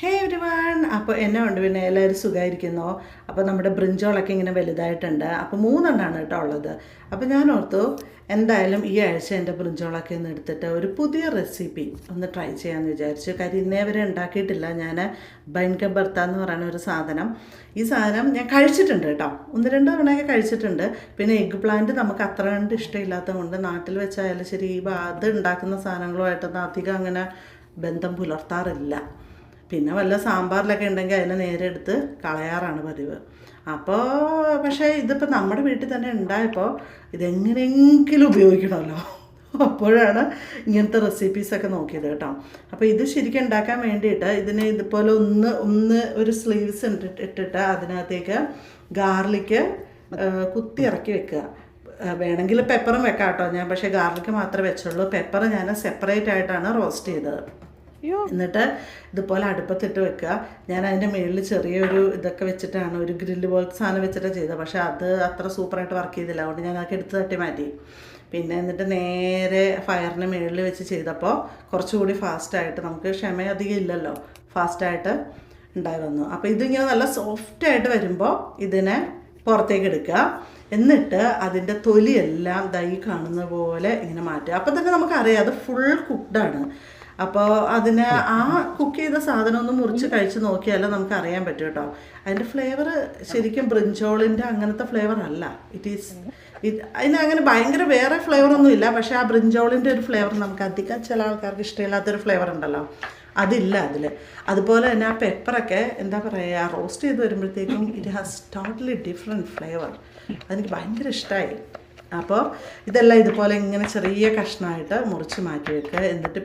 ഹേ every one. അപ്പോൾ എന്നെ ഉണ്ട് പിന്നെ എല്ലാവരും സുഖമായിരിക്കുന്നോ? അപ്പോൾ നമ്മുടെ ബ്രിഞ്ചോളൊക്കെ ഇങ്ങനെ വലുതായിട്ടുണ്ട്. അപ്പോൾ 3 കേട്ടോ ഉള്ളത്. അപ്പോൾ ഞാൻ ഓർത്തു എന്തായാലും ഈ ആഴ്ച എൻ്റെ ബ്രിഞ്ചോളൊക്കെ ഒന്ന് എടുത്തിട്ട് ഒരു പുതിയ റെസിപ്പി ഒന്ന് ട്രൈ ചെയ്യാമെന്ന് വിചാരിച്ചു. കാര്യം ഇന്നേ വരെ ഉണ്ടാക്കിയിട്ടില്ല ഞാൻ. ബൈൻക ബർത്ത എന്ന് പറയുന്ന ഒരു സാധനം. ഈ സാധനം ഞാൻ കഴിച്ചിട്ടുണ്ട് കേട്ടോ, 1-2 തവണയൊക്കെ കഴിച്ചിട്ടുണ്ട്. പിന്നെ എഗ്ഗ് പ്ലാന്റ് നമുക്ക് അത്ര കണ്ട് ഇഷ്ടമില്ലാത്തത് കൊണ്ട് നാട്ടിൽ വെച്ചായാലും ശരി അത് ഉണ്ടാക്കുന്ന സാധനങ്ങളുമായിട്ടൊന്നും അധികം അങ്ങനെ ബന്ധം പുലർത്താറില്ല. പിന്നെ വല്ല സാമ്പാറിലൊക്കെ ഉണ്ടെങ്കിൽ അതിനെ നേരെ എടുത്ത് കളയാറാണ് പതിവ്. അപ്പോൾ പക്ഷേ ഇതിപ്പോൾ നമ്മുടെ വീട്ടിൽ തന്നെ ഉണ്ടായപ്പോൾ ഇതെങ്ങനെയെങ്കിലും ഉപയോഗിക്കണമല്ലോ. അപ്പോഴാണ് ഇങ്ങനത്തെ റെസിപ്പീസൊക്കെ നോക്കിയത് കേട്ടോ. അപ്പോൾ ഇത് ശരിക്കും ഉണ്ടാക്കാൻ വേണ്ടിയിട്ട് ഇതിനെ ഇതുപോലെ ഒന്ന് ഒരു സ്ലീവ്സ് ഇട്ടിട്ട് അതിനകത്തേക്ക് ഗാർലിക്ക് കുത്തി ഇറക്കി വെക്കുക. വേണമെങ്കിൽ പെപ്പറും വെക്കാം കേട്ടോ. ഞാൻ പക്ഷേ ഗാർലിക്ക് മാത്രമേ വെച്ചുള്ളൂ. പെപ്പർ ഞാൻ സെപ്പറേറ്റ് ആയിട്ടാണ് റോസ്റ്റ് ചെയ്തത്. എന്നിട്ട് ഇതുപോലെ അടുപ്പത്തിട്ട് വെക്കുക. ഞാൻ അതിൻ്റെ മുകളിൽ ചെറിയൊരു ഇതൊക്കെ വെച്ചിട്ടാണ്, ഒരു ഗ്രില്ല് പോലത്തെ സാധനം വെച്ചിട്ടാണ് ചെയ്തത്. പക്ഷേ അത് അത്ര സൂപ്പറായിട്ട് വർക്ക് ചെയ്തില്ല. അതുകൊണ്ട് ഞാൻ അതൊക്കെ എടുത്ത് തട്ടി മാറ്റി. പിന്നെ എന്നിട്ട് നേരെ ഫയറിന് മുകളിൽ വെച്ച് ചെയ്തപ്പോൾ കുറച്ചുകൂടി ഫാസ്റ്റായിട്ട്, നമുക്ക് ക്ഷമ അധികം ഇല്ലല്ലോ, ഫാസ്റ്റായിട്ട് ഉണ്ടായി വന്നു. അപ്പോൾ ഇതിങ്ങനെ നല്ല സോഫ്റ്റായിട്ട് വരുമ്പോൾ ഇതിനെ പുറത്തേക്ക് എടുക്കുക. എന്നിട്ട് അതിൻ്റെ തൊലിയെല്ലാം ദൈ കാണുന്ന പോലെ ഇങ്ങനെ മാറ്റുക. അപ്പോൾ തന്നെ നമുക്കറിയാം അത് ഫുൾ കുക്ക്ഡാണ്. അപ്പോൾ അതിന് ആ കുക്ക് ചെയ്ത സാധനം ഒന്ന് മുറിച്ച് കഴിച്ച് നോക്കിയാലേ നമുക്ക് അറിയാൻ പറ്റും കേട്ടോ. അതിൻ്റെ ഫ്ലേവർ ശരിക്കും ബ്രിഞ്ചോളിൻ്റെ അങ്ങനത്തെ ഫ്ലേവർ അല്ല. അതിനങ്ങനെ ഭയങ്കര വേറെ ഫ്ലേവറൊന്നും ഇല്ല. പക്ഷേ ആ ബ്രിഞ്ചോളിൻ്റെ ഒരു ഫ്ലേവർ നമുക്ക് അധികം ചില ആൾക്കാർക്ക് ഇഷ്ടമില്ലാത്തൊരു ഫ്ലേവർ ഉണ്ടല്ലോ, അതില്ല അതിൽ. അതുപോലെ തന്നെ ആ പെപ്പറൊക്കെ എന്താ പറയുക, റോസ്റ്റ് ചെയ്ത് വരുമ്പോഴത്തേക്കും it has totally different flavour. അതെനിക്ക് ഭയങ്കര ഇഷ്ടമായി. അപ്പോൾ ഇതെല്ലാം ഇതുപോലെ ഇങ്ങനെ ചെറിയ കഷ്ണമായിട്ട് മുറിച്ച് മാറ്റി വെക്കുക. എന്നിട്ട്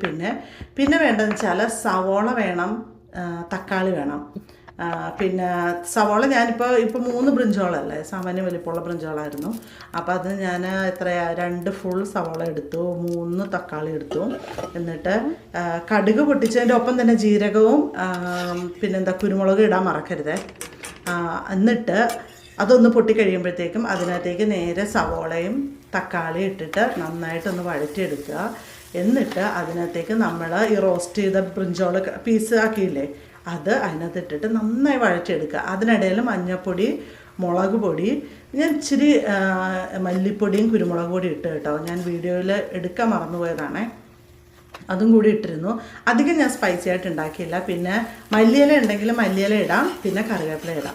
പിന്നെ വേണ്ടതെന്ന് വെച്ചാൽ സവോള വേണം, തക്കാളി വേണം. പിന്നെ സവോള ഞാനിപ്പോൾ 3 ബ്രിഞ്ചോളല്ലേ, സാമാന്യ വലിപ്പമുള്ള ബ്രിഞ്ചോളായിരുന്നു. അപ്പോൾ അത് ഞാൻ 2 ഫുൾ സവോള എടുത്തു, 3 തക്കാളി എടുത്തു. എന്നിട്ട് കടുക് പൊട്ടിച്ചതിൻ്റെ ഒപ്പം തന്നെ ജീരകവും പിന്നെന്താ കുരുമുളക് ഇടാൻ മറക്കരുതേ. എന്നിട്ട് അതൊന്ന് പൊട്ടിക്കഴിയുമ്പോഴത്തേക്കും അതിനകത്തേക്ക് നേരെ സവോളയും തക്കാളിയും ഇട്ടിട്ട് നന്നായിട്ടൊന്ന് വഴറ്റിയെടുക്കുക. എന്നിട്ട് അതിനകത്തേക്ക് നമ്മൾ ഈ റോസ്റ്റ് ചെയ്ത ബ്രിഞ്ചോള് പീസ് ആക്കിയില്ലേ, അത് അതിനകത്ത് ഇട്ടിട്ട് നന്നായി വഴറ്റിയെടുക്കുക. അതിനിടയിൽ മഞ്ഞൾപ്പൊടി, മുളക് പൊടി, ഞാൻ ഇച്ചിരി മല്ലിപ്പൊടിയും കുരുമുളക് പൊടി ഇട്ട് കേട്ടോ. ഞാൻ വീഡിയോയിൽ എടുക്കാൻ മറന്നുപോയതാണേ, അതും കൂടി ഇട്ടിരുന്നു. അധികം ഞാൻ സ്പൈസി ആയിട്ട് ഉണ്ടാക്കിയില്ല. പിന്നെ മല്ലിയില ഉണ്ടെങ്കിൽ മല്ലിയില ഇടാം, പിന്നെ കറിവേപ്പില ഇടാം.